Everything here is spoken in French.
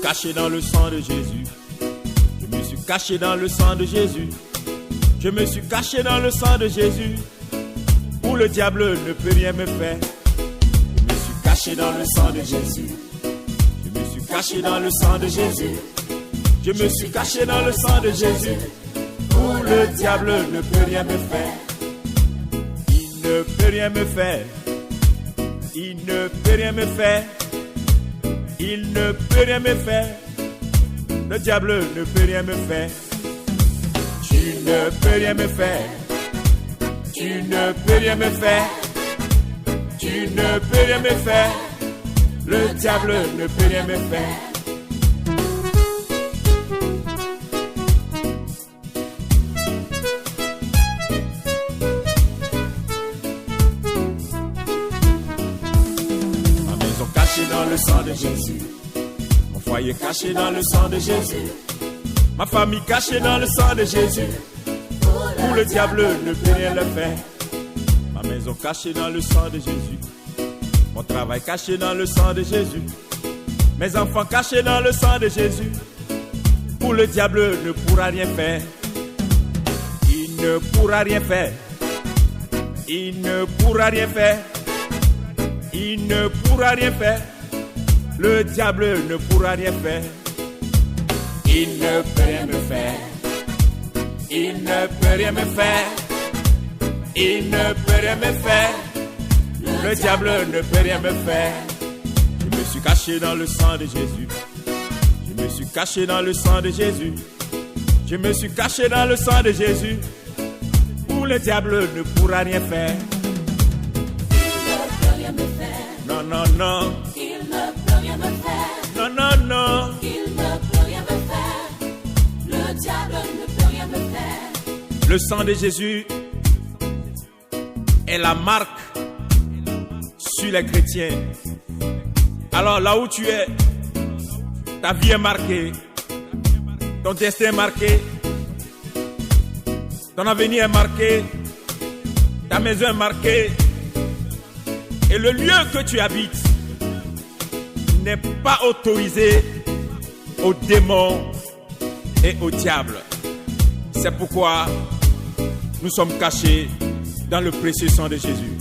caché dans le sang de Jésus. Je me suis caché dans le sang de Jésus. Je me suis caché dans le sang de Jésus. Où le diable ne peut rien me faire. Je me suis caché dans le sang de Jésus. Je me suis caché dans le sang de Jésus. Je me suis caché dans le sang de Jésus. Où le diable ne peut rien me faire. Il ne peut rien me faire. Il ne peut rien me faire. Il ne peut rien me faire. Le diable ne peut rien me faire. Tu ne peux rien me faire. Tu ne peux rien me faire. Tu ne peux rien me faire. Le diable ne peut rien me faire. Dans le sang de Jésus, mon foyer caché dans le sang de Jésus, ma famille cachée dans le sang de Jésus, où le diable ne peut rien le faire. Ma maison cachée dans le sang de Jésus, mon travail caché dans le sang de Jésus, mes enfants cachés dans le sang de Jésus, où le diable ne pourra rien faire. Il ne pourra rien faire. Il ne pourra rien faire. Il ne pourra rien faire. Le diable ne pourra rien faire. Il ne peut rien me faire. Il ne peut rien me faire. Il ne peut rien me faire. Le diable ne peut rien me faire. Je me suis caché dans le sang de Jésus. Je me suis caché dans le sang de Jésus. Je me suis caché dans le sang de Jésus. Où le diable ne pourra rien faire. Non, non, non. Il ne peut rien me faire. Non, non, non. Il ne peut rien me faire. Le diable ne peut rien me faire. Le sang de Jésus est la marque sur les chrétiens. Alors là où tu es, ta vie est marquée. Ton destin est marqué. Ton avenir est marqué. Ta maison est marquée. Et le lieu que tu habites n'est pas autorisé aux démons et au diable. C'est pourquoi nous sommes cachés dans le précieux sang de Jésus.